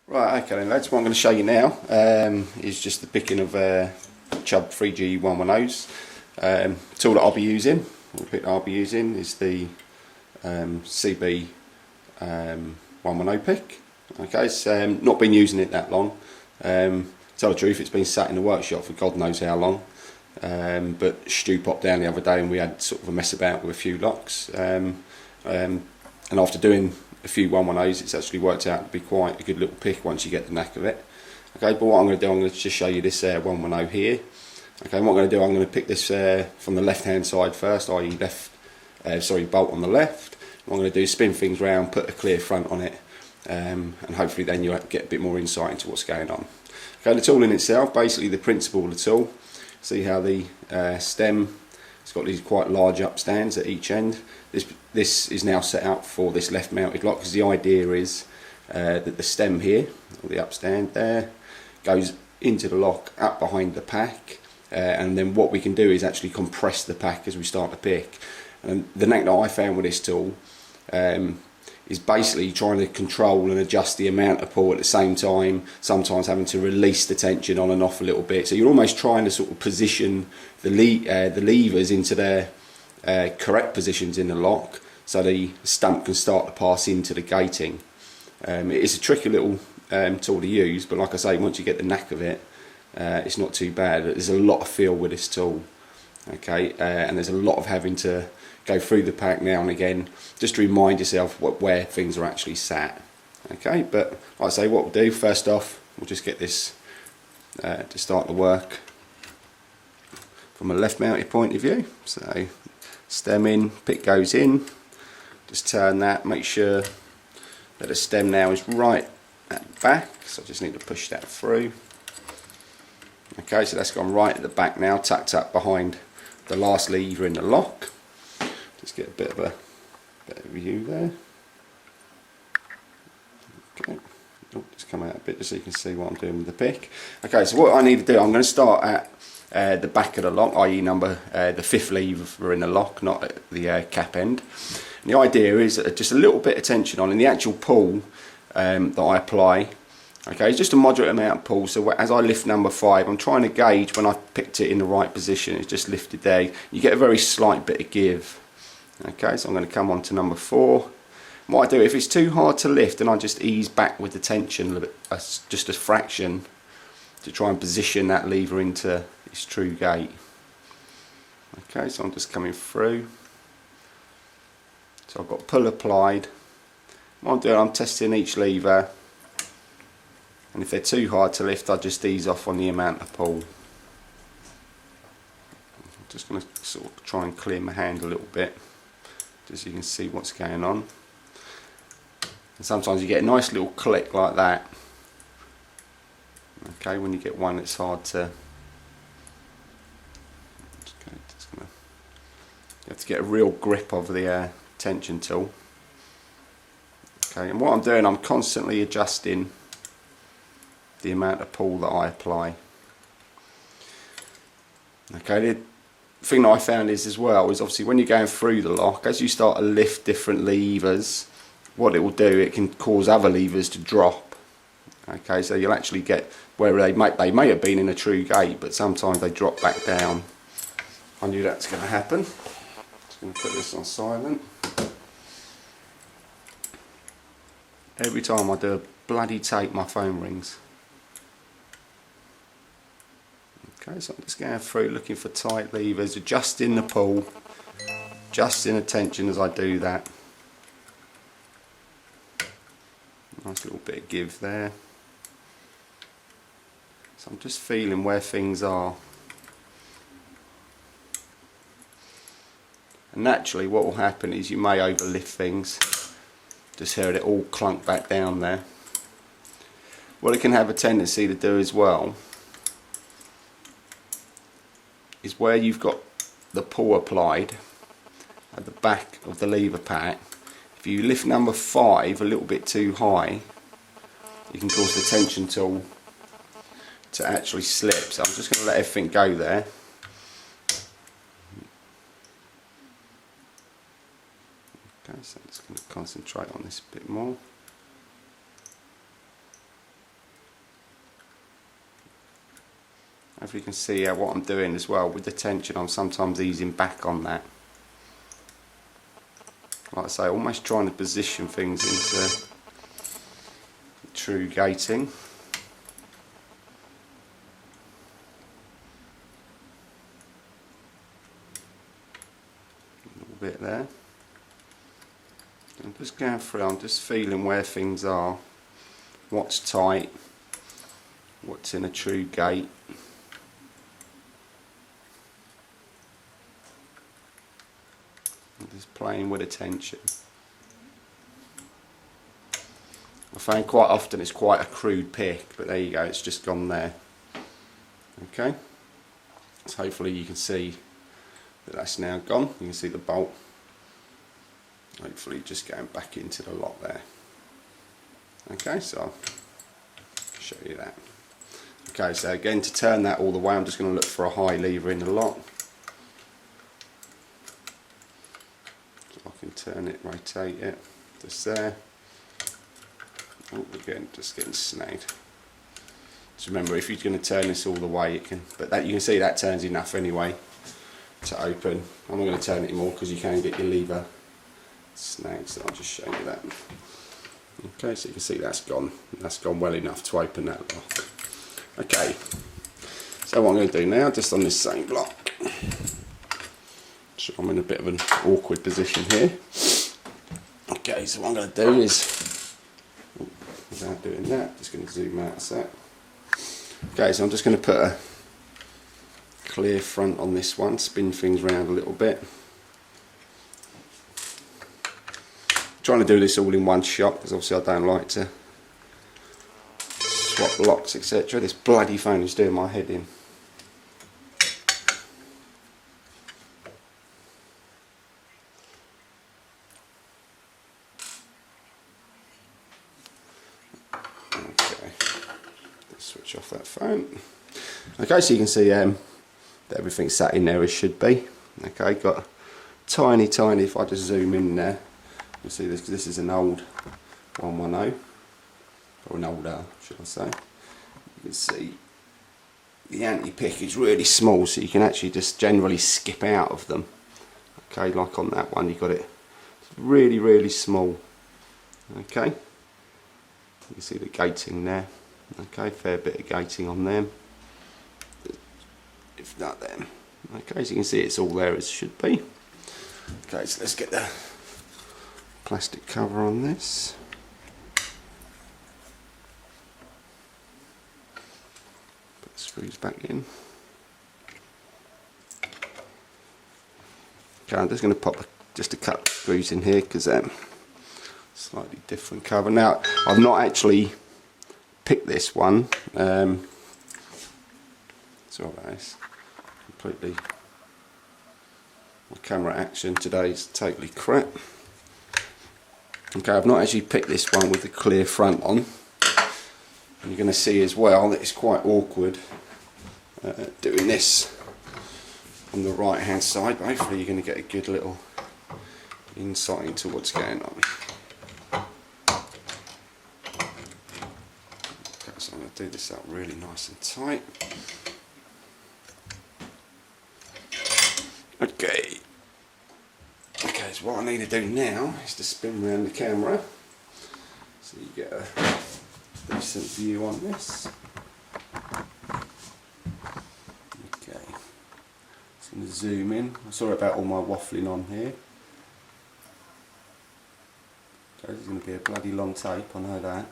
Right, okay then lads, what I'm going to show you now is just the picking of Chubb 3G110s. Tool that I'll be using, is the CB 110 pick. Okay, so not been using it that long. To tell the truth, it's been sat in the workshop for God knows how long. But Stu popped down the other day and we had sort of a mess about with a few locks. And after doing a few 110s, it's actually worked out to be quite a good little pick once you get the knack of it. Okay, but what I'm going to do, I'm going to just show you this 110 here. Okay, and what I'm going to do, I'm going to pick this from the left hand side first, i.e. bolt on the left. What I'm going to do is spin things round, put a clear front on it, and hopefully then you'll get a bit more insight into what's going on. Okay, the tool in itself, basically the principle of the tool, see how the stem, it's got these quite large upstands at each end. This is now set up for this left mounted lock, because the idea is that the stem here, or the upstand there, goes into the lock up behind the pack, and then what we can do is actually compress the pack as we start to pick. And the knack that I found with this tool is basically trying to control and adjust the amount of pull at the same time, sometimes having to release the tension on and off a little bit. So you're almost trying to sort of position the levers into their correct positions in the lock, so the stump can start to pass into the gating. It's a tricky little tool to use, but like I say, once you get the knack of it, it's not too bad. There's a lot of feel with this tool. Okay, and there's a lot of having to go through the pack now and again just to remind yourself where things are actually sat. Okay, but like I say, what we'll do first off, we'll just get this to start to work from a left mounted point of view. So stem in, pick goes in, just turn that, make sure that the stem now is right at the back, so I just need to push that through. Okay, so that's gone right at the back now, tucked up behind the last lever in the lock. Just get a bit of a better view there. Okay, just come out a bit just so you can see what I'm doing with the pick. Okay, so what I need to do, I'm going to start at the back of the lock, i.e. the fifth lever in the lock, not at the cap end. And the idea is just a little bit of tension on, and the actual pull that I apply, okay, it's just a moderate amount of pull. So as I lift number 5, I'm trying to gauge when I've picked it in the right position. It's just lifted there. You get a very slight bit of give. Okay, so I'm going to come on to number 4. What I do, if it's too hard to lift, then I just ease back with the tension a little bit, just a fraction, to try and position that lever into its true gate. Okay, so I'm just coming through. So I've got pull applied. What I'm doing, I'm testing each lever, and if they're too hard to lift, I just ease off on the amount of pull. I'm just going to sort of try and clear my hand a little bit, just so you can see what's going on. And sometimes you get a nice little click like that. Okay, when you get one that's hard to. You have to get a real grip of the tension tool. Okay, and what I'm doing, I'm constantly adjusting the amount of pull that I apply. Okay, the thing that I found is as well is obviously when you're going through the lock, as you start to lift different levers, what it will do, it can cause other levers to drop. Okay, so you'll actually get where they may have been in a true gate, but sometimes they drop back down. I knew that's going to happen. Just going to put this on silent. Every time I do a bloody tape, my phone rings. Okay, so I'm just going through looking for tight levers, adjusting the pull, adjusting the tension as I do that. Nice little bit of give there. So I'm just feeling where things are. And naturally what will happen is you may overlift things. Just heard it all clunk back down there. What it can have a tendency to do as well is where you've got the pull applied at the back of the lever pack, if you lift number 5 a little bit too high, you can cause the tension tool to actually slip. So I'm just going to let everything go there. Okay, so I'm just going to concentrate on this a bit more. Hopefully you can see what I'm doing as well with the tension. I'm sometimes easing back on that. Like I say, almost trying to position things into true gating. A little bit there. I'm just going through, I'm just feeling where things are, what's tight, what's in a true gate. I'm just playing with the tension. I find quite often it's quite a crude pick, but there you go, it's just gone there. Okay, so hopefully you can see that that's now gone. You can see the bolt hopefully just going back into the lock there. Okay, so I'll show you that. Okay, so again, to turn that all the way, I'm just going to look for a high lever in the lock. So I can turn it, rotate it, just there. Oh, again, just getting snagged. So remember, if you're going to turn this all the way, it can, but that you can see that turns enough anyway to open. I'm not going to turn it more because you can get your lever snagged, so I'll just show you that. Okay, so you can see that's gone well enough to open that lock. Okay, so what I'm going to do now, just on this same block, so I'm in a bit of an awkward position here. Okay, so what I'm going to do is, without doing that, just going to zoom out a sec. Okay, so I'm just going to put a clear front on this one, spin things around a little bit. Trying to do this all in one shot because obviously I don't like to swap locks, etc. This bloody phone is doing my head in. Okay, let's switch off that phone. Okay, so you can see that everything's sat in there as should be. Okay, got tiny, if I just zoom in there. You see this, because this is an old 110, or an older, should I say. You can see the anti-pick is really small, so you can actually just generally skip out of them. Okay, like on that one, you got it really small. Okay, you can see the gating there. Okay, fair bit of gating on them, if not them. Okay, so you can see it's all there as should be. Okay, so let's get the plastic cover on this. Put the screws back in. Okay, I'm just going to pop just a couple of screws in here because slightly different cover. Now, I've not actually picked this one. Sorry about this. Completely. My camera action today is totally crap. Okay, I've not actually picked this one with the clear front on, and you're going to see as well that it's quite awkward doing this on the right hand side, but hopefully you're going to get a good little insight into what's going on. Okay, so I'm going to do this up really nice and tight. Okay. Okay, so what I need to do now is to spin around the camera so you get a decent view on this. Okay, just going to zoom in. I'm sorry about all my waffling on here. Okay, this is going to be a bloody long tape, I know that.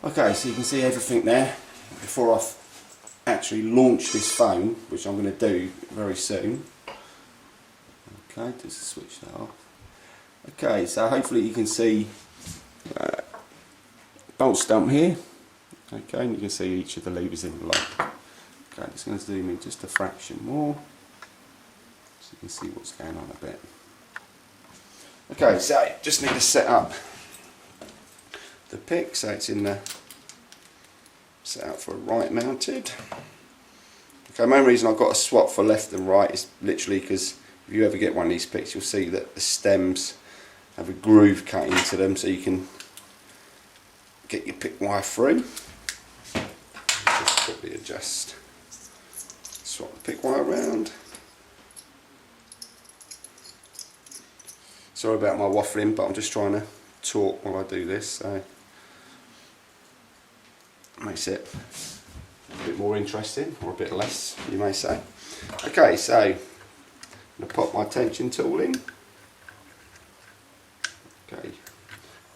Okay, so you can see everything there. Before I actually launch this phone, which I'm going to do very soon. Okay, just switch that off. Okay, so hopefully you can see bolt stump here. Okay, and you can see each of the levers in the lock. Okay, I'm just going to zoom in just a fraction more so you can see what's going on a bit. Okay, so just need to set up the pick so it's in the set up for right mounted. Okay, main reason I've got a swap for left and right is literally because if you ever get one of these picks, you'll see that the stems have a groove cut into them so you can get your pick wire through. Just quickly just swap the pick wire around. Sorry about my waffling, but I'm just trying to talk while I do this, so makes it a bit more interesting, or a bit less, you may say. Okay, so I'm going to pop my tension tool in. Okay,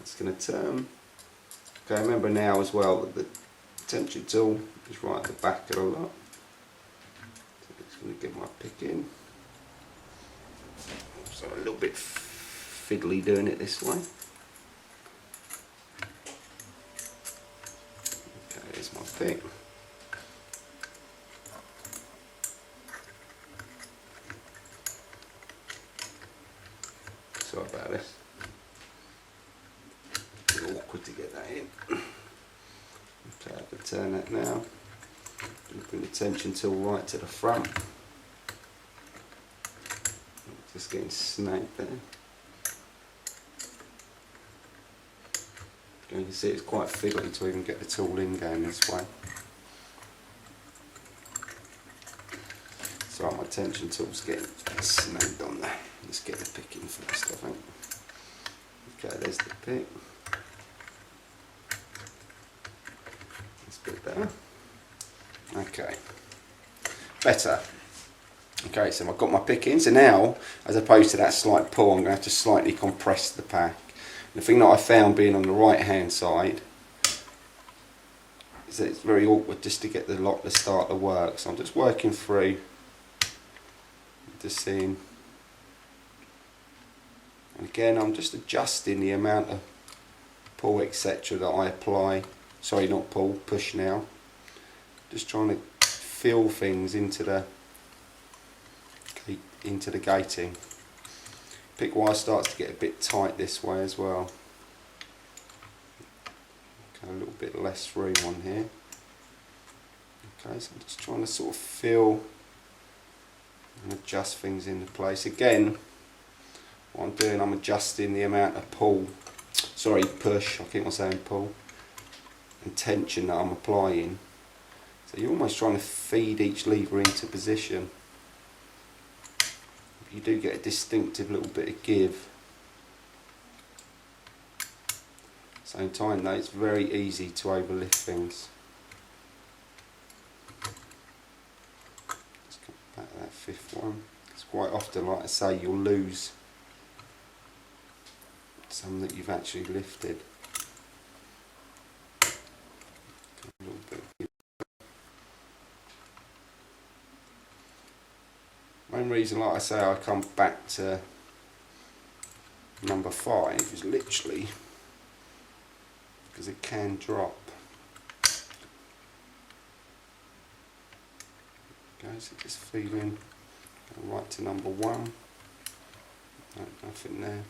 it's going to turn. Okay, remember now as well that the tension tool is right at the back of the lock. So I'm just going to get my pick in. So a little bit fiddly doing it this way. Okay, there's my pick. Sorry about this. A bit awkward to get that in. Okay, I can turn that now. Bring the tension tool right to the front. Just getting snagged there. You can see it's quite fiddly to even get the tool in going this way. So my tension tool's getting snagged on there. Let's get the pick in first, I think. Okay, there's the pick. That's a bit better. Okay, better. Okay, so I've got my pick in. So now, as opposed to that slight pull, I'm going to have to slightly compress the pack. The thing that I found being on the right hand side is that it's very awkward just to get the lock to start to work. So I'm just working through, just seeing, and again I'm just adjusting the amount of pull etc that I apply. Sorry, not pull, push now. Just trying to feel things into the gating. Pick wire starts to get a bit tight this way as well. Okay, a little bit less room on here. Okay, so I'm just trying to sort of feel and adjust things into place. Again, what I'm doing, I'm adjusting the amount of push, I keep on saying pull, and tension that I'm applying. So you're almost trying to feed each lever into position. You do get a distinctive little bit of give. Same time though, it's very easy to overlift things. Let's come back to that fifth one. It's quite often, like I say, you'll lose some that you've actually lifted. A little bit. Main reason, like I say, I come back to number 5 is literally because it can drop. Okay, so just feeling right to number 1. No, nothing there.